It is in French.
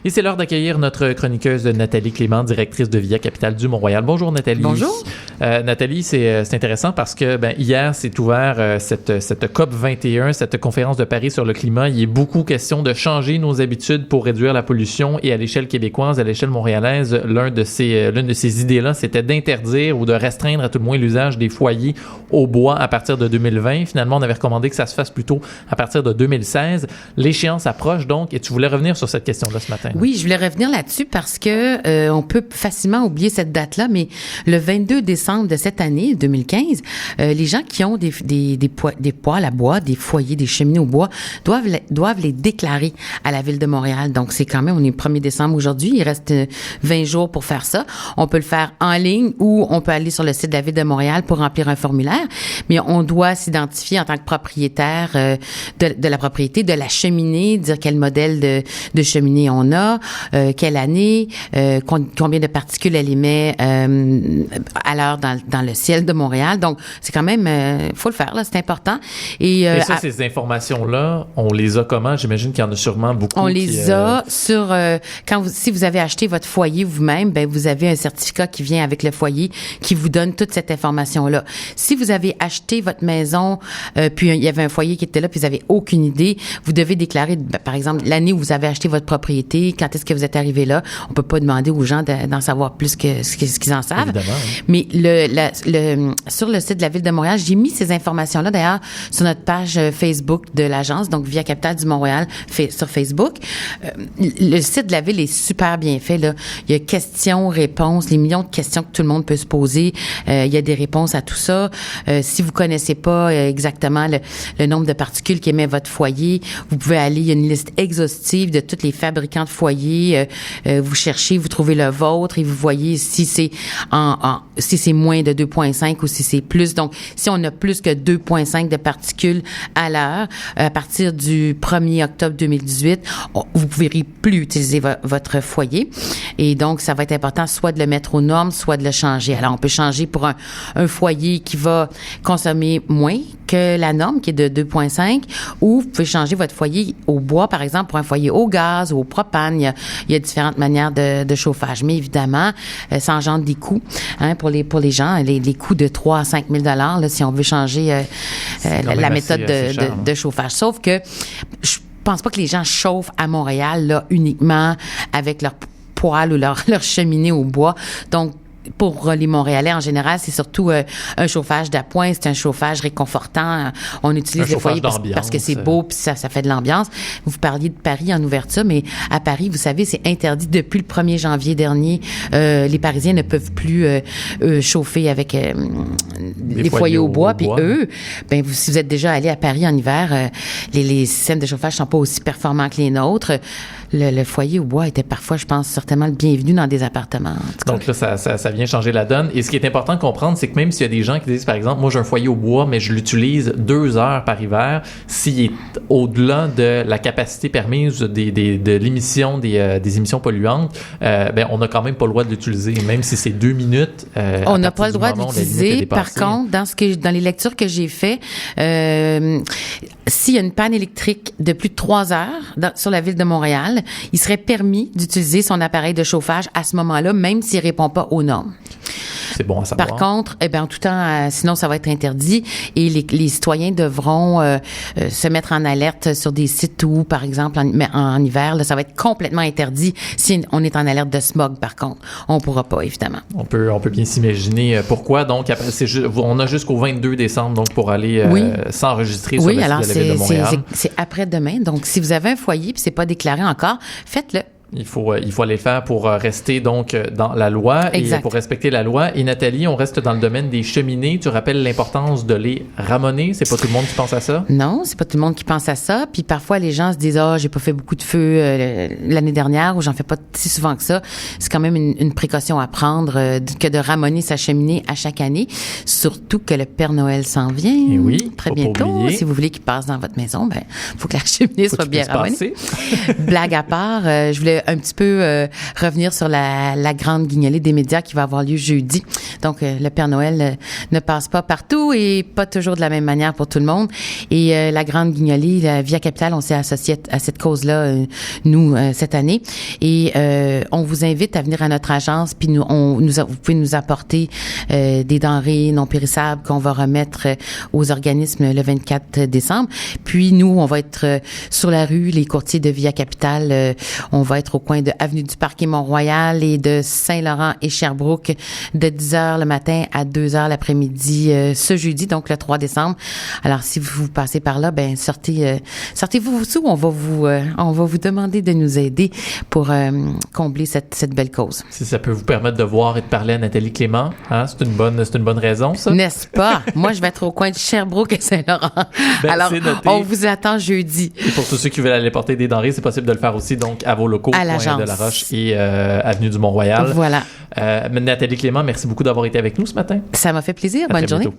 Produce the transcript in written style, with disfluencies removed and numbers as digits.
Et c'est l'heure d'accueillir notre chroniqueuse Nathalie Clément, directrice de Via Capitale du Mont-Royal. Bonjour Nathalie. Bonjour. Nathalie, c'est intéressant parce que hier s'est ouvert cette COP 21, cette conférence de Paris sur le climat. Il y a beaucoup question de changer nos habitudes pour réduire la pollution et à l'échelle québécoise, à l'échelle montréalaise, l'une de ces idées-là, c'était d'interdire ou de restreindre à tout le moins l'usage des foyers au bois à partir de 2020. Finalement, on avait recommandé que ça se fasse plutôt à partir de 2016. L'échéance approche donc et tu voulais revenir sur cette question-là ce matin. Oui, je voulais revenir là-dessus parce que on peut facilement oublier cette date-là, mais le 22 décembre de cette année, 2015, les gens qui ont des poêles à bois, des foyers, des cheminées au bois, doivent les déclarer à la Ville de Montréal. Donc, c'est quand même, on est le 1er décembre aujourd'hui, il reste 20 jours pour faire ça. On peut le faire en ligne ou on peut aller sur le site de la Ville de Montréal pour remplir un formulaire, mais on doit s'identifier en tant que propriétaire de la propriété, de la cheminée, dire quel modèle de cheminée on a, quelle année, combien de particules elle émet à l'heure dans le ciel de Montréal. Donc, c'est quand même, faut le faire, là, c'est important. Et ça, ces informations-là, on les a comment? J'imagine qu'il y en a sûrement beaucoup. On les a sur, si vous avez acheté votre foyer vous-même, ben vous avez un certificat qui vient avec le foyer qui vous donne toute cette information-là. Si vous avez acheté votre maison, puis il y avait un foyer qui était là, puis vous avez aucune idée, vous devez déclarer, par exemple, l'année où vous avez acheté votre propriété, quand est-ce que vous êtes arrivé là. On peut pas demander aux gens d'en savoir plus que ce qu'ils en savent. Évidemment, hein. Mais sur le site de la Ville de Montréal, j'ai mis ces informations-là, d'ailleurs, sur notre page Facebook de l'agence, donc Via Capitale du Mont-Royal sur Facebook. Le site de la Ville est super bien fait, là. Il y a questions, réponses, les millions de questions que tout le monde peut se poser. Il y a des réponses à tout ça. Si vous connaissez pas exactement le nombre de particules qu'émet votre foyer, vous pouvez aller, il y a une liste exhaustive de tous les fabricants de foyers. Vous cherchez, vous trouvez le vôtre et vous voyez si c'est si c'est moins de 2,5 ou si c'est plus. Donc, si on a plus que 2,5 de particules à l'heure, à partir du 1er octobre 2018, vous ne pourrez plus utiliser votre foyer. Et donc, ça va être important soit de le mettre aux normes, soit de le changer. Alors, on peut changer pour un foyer qui va consommer moins que la norme, qui est de 2,5, ou vous pouvez changer votre foyer au bois, par exemple, pour un foyer au gaz ou au propane. Il y a différentes manières de chauffage. Mais évidemment, ça engendre des coûts pour les gens, les coûts de 3 à 5 000 là, si on veut changer la méthode de chauffage. Sauf que je pense pas que les gens chauffent à Montréal là uniquement avec leur poêle ou leur cheminée au bois. Donc, pour les Montréalais en général, c'est surtout un chauffage d'appoint, c'est un chauffage réconfortant. On utilise les foyers parce que c'est beau puis ça fait de l'ambiance. Vous parliez de Paris en ouverture, mais à Paris, vous savez, c'est interdit depuis le 1er janvier dernier. Les Parisiens ne peuvent plus chauffer avec les foyers au bois. Puis eux, si vous êtes déjà allé à Paris en hiver, les systèmes de chauffage sont pas aussi performants que les nôtres. Le foyer au bois était parfois, je pense, certainement le bienvenu dans des appartements. Donc là, ça vient changer la donne. Et ce qui est important de comprendre, c'est que même s'il y a des gens qui disent, par exemple, moi j'ai un foyer au bois, mais je l'utilise 2 heures par hiver, s'il est au-delà de la capacité permise de l'émission des émissions polluantes, on n'a quand même pas le droit de l'utiliser, même si c'est 2 minutes. On n'a pas le droit d'utiliser. Par contre, dans les lectures que j'ai fait, s'il y a une panne électrique de plus de 3 heures sur la Ville de Montréal, il serait permis d'utiliser son appareil de chauffage à ce moment-là, même s'il répond pas aux normes. C'est bon à savoir. Par contre, en tout temps, sinon ça va être interdit et les citoyens devront se mettre en alerte sur des sites où, par exemple, en hiver, là, ça va être complètement interdit. Si on est en alerte de smog, par contre, on pourra pas, évidemment. On peut bien s'imaginer pourquoi. Donc, après, on a jusqu'au 22 décembre donc pour aller s'enregistrer sur le site de la Ville de Montréal. C'est après-demain. Donc, si vous avez un foyer puis c'est pas déclaré encore, faites-le. Il faut aller le faire pour rester donc dans la loi exact. Et pour respecter la loi. Et Nathalie, on reste dans le domaine des cheminées. Tu rappelles l'importance de les ramoner. C'est pas tout le monde qui pense à ça? Non, c'est pas tout le monde qui pense à ça. Puis parfois, les gens se disent « j'ai pas fait beaucoup de feu l'année dernière ou j'en fais pas si souvent que ça. » C'est quand même une précaution à prendre que de ramoner sa cheminée à chaque année. Surtout que le Père Noël s'en vient. Et oui, très bientôt. Si vous voulez qu'il passe dans votre maison, faut que la cheminée soit bien ramonée. Blague à part, je voulais un petit peu revenir sur la grande guignolée des médias qui va avoir lieu jeudi. Donc, le Père Noël ne passe pas partout et pas toujours de la même manière pour tout le monde. Et la grande guignolée, la Via Capitale, on s'est associé à cette cause-là, nous, cette année. Et on vous invite à venir à notre agence, puis vous pouvez nous apporter des denrées non périssables qu'on va remettre aux organismes le 24 décembre. Puis nous, on va être sur la rue, les courtiers de Via Capitale, on va être au coin de Avenue du Parc et Mont-Royal et de Saint-Laurent et Sherbrooke de 10h le matin à 2h l'après-midi ce jeudi, donc le 3 décembre. Alors, si vous passez par là, ben sortez-vous vos sous. On va vous demander de nous aider pour combler cette belle cause. Si ça peut vous permettre de voir et de parler à Nathalie Clément, hein, c'est une bonne raison, ça. N'est-ce pas? Moi, je vais être au coin de Sherbrooke et Saint-Laurent. Alors, on vous attend jeudi. Et pour tous ceux qui veulent aller porter des denrées, c'est possible de le faire aussi, donc, à vos locaux, à coin de la Roche et avenue du Mont-Royal. Voilà. Nathalie Clément, merci beaucoup d'avoir été avec nous ce matin. Ça m'a fait plaisir. Bonne journée. Bientôt.